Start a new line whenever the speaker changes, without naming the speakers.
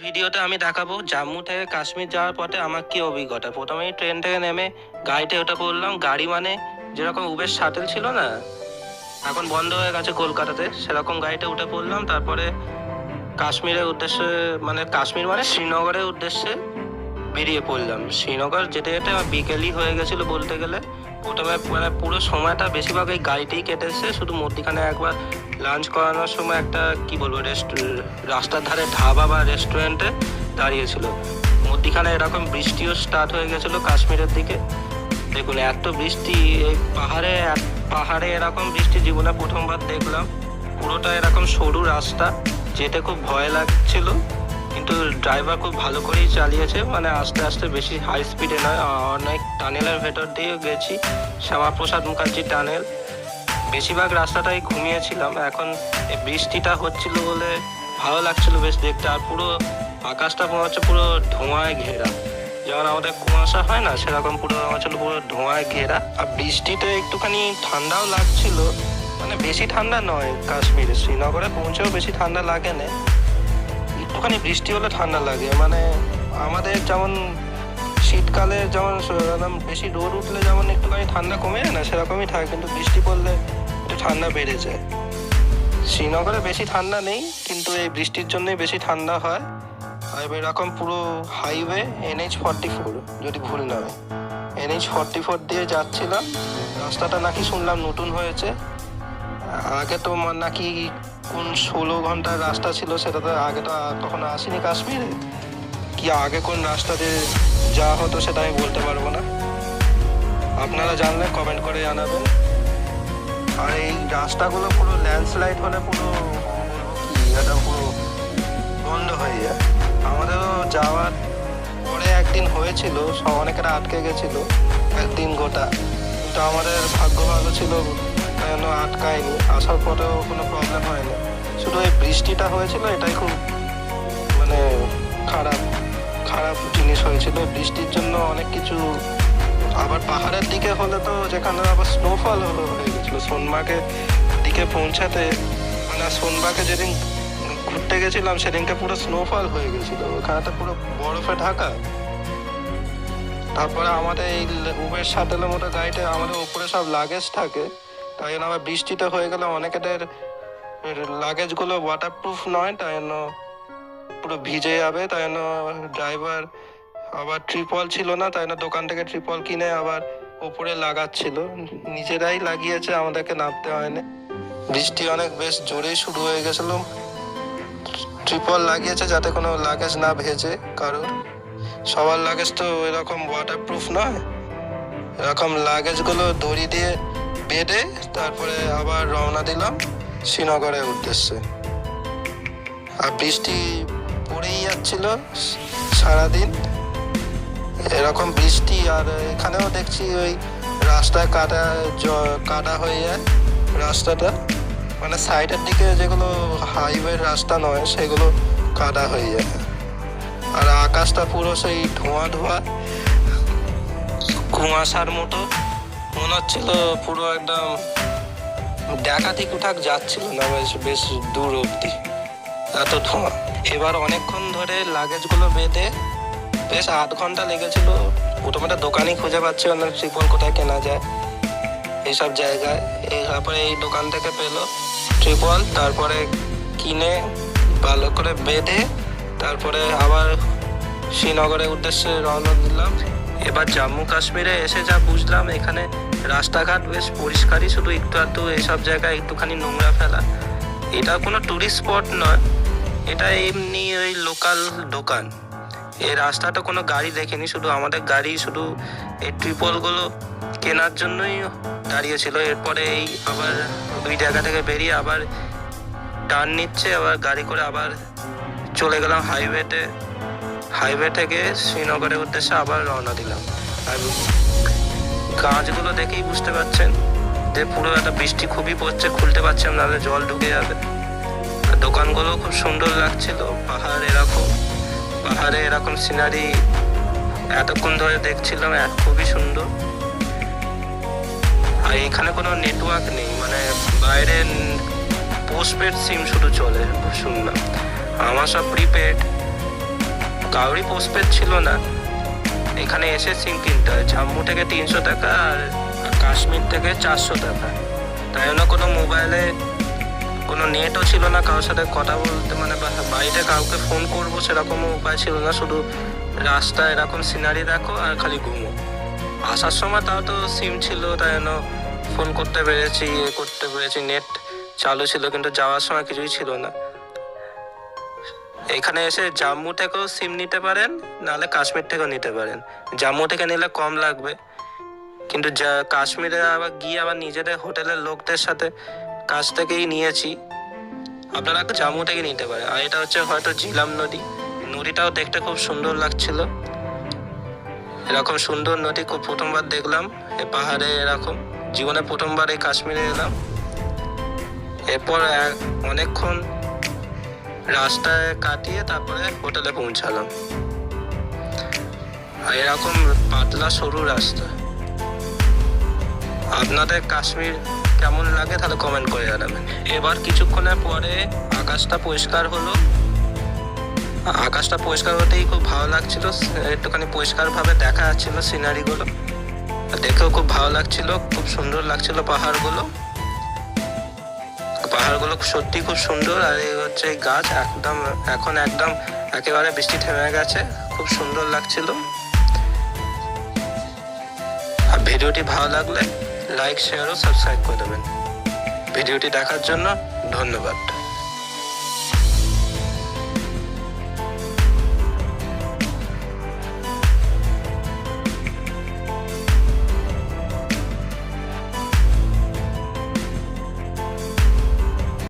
ভিডিওতে আমি দেখাবো জম্মু থেকে কাশ্মীর যাওয়ার পথে আমার কি অভিজ্ঞতা। প্রথমেই ট্রেন থেকে নেমে গাড়িতে ওটা পড়লাম। গাড়ি মানে যেরকম উবের শাটেল ছিল না, এখন বন্ধ হয়ে গেছে কলকাতাতে, সেরকম গাড়িতে উঠে পড়লাম। তারপরে কাশ্মীরের উদ্দেশ্যে, মানে কাশ্মীর মানে শ্রীনগরের উদ্দেশ্যে বেরিয়ে পড়লাম। শ্রীনগর যেতে যেতে আমার বিকেলই হয়ে গেছিলো বলতে গেলে। প্রথমে মানে পুরো সময়টা বেশিরভাগ এই গাড়িতেই কেটেছে, শুধু মধ্যিখানে একবার লাঞ্চ করানোর সময় একটা কি বলবো রাস্তার ধারে ধাবা বা রেস্টুরেন্টে দাঁড়িয়েছিল। মধ্যিখানে এরকম বৃষ্টিও স্টার্ট হয়ে গেছিলো কাশ্মীরের দিকে। দেখুন এত বৃষ্টি, এই পাহাড়ে এরকম বৃষ্টি জীবনে প্রথমবার দেখলাম। পুরোটা এরকম সরু রাস্তা, যেতে খুব ভয় লাগছিল, কিন্তু ড্রাইভার খুব ভালো করেই চালিয়েছে, মানে আস্তে আস্তে, বেশি হাই স্পিডে নয়। অনেক টানেলের ভেতর দিয়ে গেছি, শ্যামাপ্রসাদ মুখার্জি টানেল। বেশিরভাগ রাস্তাটাই ঘুমিয়েছিলাম। এখন এই বৃষ্টিটা হচ্ছিল বলে ভালো লাগছিল বেশ দেখতে। আর পুরো আকাশটা মনে হচ্ছে পুরো ধোঁয়ায় ঘেরা, যেমন আমাদের কুয়াশা হয় না, সেরকম পুরো আমার ছিল পুরো ধোঁয়ায় ঘেরা। আর বৃষ্টিতে একটুখানি ঠান্ডাও লাগছিল, মানে বেশি ঠান্ডা নয়। কাশ্মীরে শ্রীনগরে পৌঁছেও বেশি ঠান্ডা লাগে না, একটুখানি বৃষ্টি হলে ঠান্ডা লাগে। মানে আমাদের যেমন শীতকালে যেমন বেশি রোদ উঠলে যেমন একটুখানি ঠান্ডা কমে যায় না, সেরকমই থাকে, কিন্তু বৃষ্টি পড়লে একটু ঠান্ডা বেড়ে যায়। শ্রীনগরে বেশি ঠান্ডা নেই, কিন্তু এই বৃষ্টির জন্যই বেশি ঠান্ডা হয়। আর এরকম পুরো হাইওয়ে NH-44, যদি ভুল না হয়, NH-44 দিয়ে যাচ্ছিলাম। রাস্তাটা নাকি শুনলাম নতুন হয়েছে। আগে তো নাকি কোন 16 ঘন্টার রাস্তা ছিল, সেটা তো আগে তো কখনো আসিনি কাশ্মীরে। কি আগে কোন রাস্তা দিয়ে যাওয়া হতো সেটা আমি বলতে পারবো না, আপনারা জানলে কমেন্ট করে জানাবেন। আর এই রাস্তাগুলো পুরো ল্যান্ডস্লাইড হলে পুরো কি এটা পুরো বন্ধ হয়ে যায়। আমাদেরও যাওয়ার পরে একদিন হয়েছিল, অনেকেরা আটকে গেছিল একদিন গোটা, কিন্তু আমাদের ভাগ্য ভালো ছিল, তাই জন্য আটকায়নি। আসার পরেও কোনো প্রবলেম হয়নি, শুধু এই বৃষ্টিটা হয়েছিল, এটাই খুব মানে খারাপ জিনিস হয়েছিল। বৃষ্টির জন্য অনেক কিছু, আবার পাহাড়ের দিকে হলে তো, যেখানে আবার স্নোফল হয়ে গেছিলো সোনমার্গের দিকে পৌঁছাতে, মানে সোনমার্গে যেদিন ঘুরতে গেছিলাম সেদিনকে পুরো স্নোফল হয়ে গেছিল, ওখানটা পুরো বরফে ঢাকা। তারপরে আমাদের এই উবের শাটেলের মতো গাড়িতে আমাদের উপরে সব লাগেজ থাকে, তাই জন্য আবার বৃষ্টিতে হয়ে গেলে অনেকেদের লাগেজগুলো ওয়াটারপ্রুফ নয়, তাই জন্য পুরো ভিজে যাবে। তাই জন্য ড্রাইভার আবার ট্রিপল ছিল না, তাই জন্য দোকান থেকে ট্রিপল কিনে আবার ওপরে লাগাচ্ছিল। নিজেরাই লাগিয়েছে, আমাদেরকে নামতে হয়নি। বৃষ্টি অনেক বেশ জোরেই শুরু হয়ে গেছিল। ট্রিপল লাগিয়েছে যাতে কোনো লাগেজ না ভেজে কারোর। সবার লাগেজ তো এরকম ওয়াটারপ্রুফ নয়। এরকম লাগেজগুলো দড়ি দিয়ে বেঁধে তারপরে আবার রওনা দিলাম শ্রীনগরের উদ্দেশ্যে। আর বৃষ্টি পড়েই যাচ্ছিল সারাদিন, এরকম বৃষ্টি। আর এখানেও দেখছি ওই রাস্তায় কাদা হয়ে যায় রাস্তাটা, মানে সাইডের দিকে যেগুলো হাইওয়ের রাস্তা নয় সেগুলো কাদা হয়ে যায়। আর আকাশটা পুরো সেই ধোঁয়া কুয়াশার মতো মনে হচ্ছিল, পুরো একদম ডাকাতি কোথাক যাচ্ছিল না, বেশ দূর অব্দি এত ধোঁয়া। এবার অনেকক্ষণ ধরে লাগেজগুলো বেঁধে বেশ 8 ঘন্টা লেগেছিল। প্রথমে একটা দোকানই খুঁজে পাচ্ছি না, ট্রিপল কোথায় কেনা যায় এইসব জায়গায়। তারপরে এই দোকান থেকে পেলো ট্রিপল, তারপরে কিনে ভালো করে বেঁধে তারপরে আবার শ্রীনগরের উদ্দেশ্যে রওনা দিলাম। এবার জম্মু কাশ্মীরে এসে যা বুঝলাম, এখানে রাস্তাঘাট বেশ পরিষ্কারই, শুধু একটু আধটু এইসব জায়গায় একটুখানি নোংরা ফেলা। এটা কোনো টুরিস্ট স্পট নয়, এটা এমনি ওই লোকাল দোকান। এই রাস্তাটা কোনো গাড়ি দেখেনি, শুধু আমাদের গাড়ি শুধু এই ট্রিপলগুলো কেনার জন্যই দাঁড়িয়েছিল। এরপরে এই আবার ওই জায়গা থেকে বেরিয়ে আবার টার্ন নিচ্ছে, আবার গাড়ি করে আবার চলে গেলাম হাইওয়ে থেকে শ্রীনগরের উদ্দেশ্যে আবার রওনা দিলাম। আর গাছগুলো দেখেই বুঝতে পারছেন যে পুরো একটা বৃষ্টি খুবই পড়ছে, খুলতে পারছিলাম নাহলে জল ঢুকে যাবে। আর দোকানগুলো খুব সুন্দর লাগছিল। পাহাড়ে এরকম সিনারি এতক্ষণ ধরে দেখছিলাম, খুবই সুন্দর। আর এখানে কোনো নেটওয়ার্ক নেই, মানে বাইরে পোস্টপেড সিম শুধু চলে শুনলাম। আমার সব প্রিপেড, কাউরি পোস্টপেড ছিল না। এখানে এসে সিম কিনতে হয়। জম্মু থেকে 300 টাকা আর কাশ্মীর থেকে 400 টাকা। তাই জন্য কোনো মোবাইলে কোনো নেটও ছিল না, কারোর সাথে কথা বলতে মানে বাড়িতে কাউকে ফোন করবো সেরকমও উপায় ছিল না। শুধু রাস্তায় এরকম সিনারি দেখো আর খালি ঘুমো। আসার সময় তাও তো সিম ছিল, তাই জন্য ফোন করতে পেরেছি, করতে পেরেছি, নেট চালু ছিল, কিন্তু যাওয়ার সময় কিছুই ছিল না। এখানে এসে জম্মু থেকেও সিম নিতে পারেন, নাহলে কাশ্মীর থেকেও নিতে পারেন। জম্মু থেকে নিলে কম লাগবে, কিন্তু কাশ্মীরে আবার গিয়ে আবার নিজেদের হোটেলের লোকদের সাথে কাছ থেকেই নিয়েছি। আপনারা জম্মু থেকে নিতে পারেন। আর এটা হচ্ছে হয়তো ঝিলাম নদী। নদীটাও দেখতে খুব সুন্দর লাগছিল। এরকম সুন্দর নদী খুব প্রথমবার দেখলাম এই পাহাড়ে। এরকম জীবনে প্রথমবার এই কাশ্মীরে এলাম। এরপর অনেকক্ষণ রাস্তায় কাটিয়ে তারপরে হোটেলে পৌঁছালাম। আর এরকম পাতলা সরু রাস্তা। আপনাদের কাশ্মীর কেমন লাগে তাহলে কমেন্ট করে জানাবেন। এবার কিছুক্ষণের পরে আকাশটা পরিষ্কার হলো। আকাশটা পরিষ্কার হতেই খুব ভালো লাগছিল, একটুখানি পরিষ্কারভাবে দেখা যাচ্ছিল সিনারিগুলো, দেখেও খুব ভালো লাগছিল, খুব সুন্দর লাগছিল পাহাড়গুলো। পাহাড়গুলো সত্যি খুব সুন্দর। আর এই হচ্ছে গাছ, এখন একদম একেবারে বৃষ্টি থেমে গেছে, খুব সুন্দর লাগছিল। আর ভিডিওটি ভালো লাগলে লাইক, শেয়ার ও সাবস্ক্রাইব করে দেবেন। ভিডিওটি দেখার জন্য ধন্যবাদ।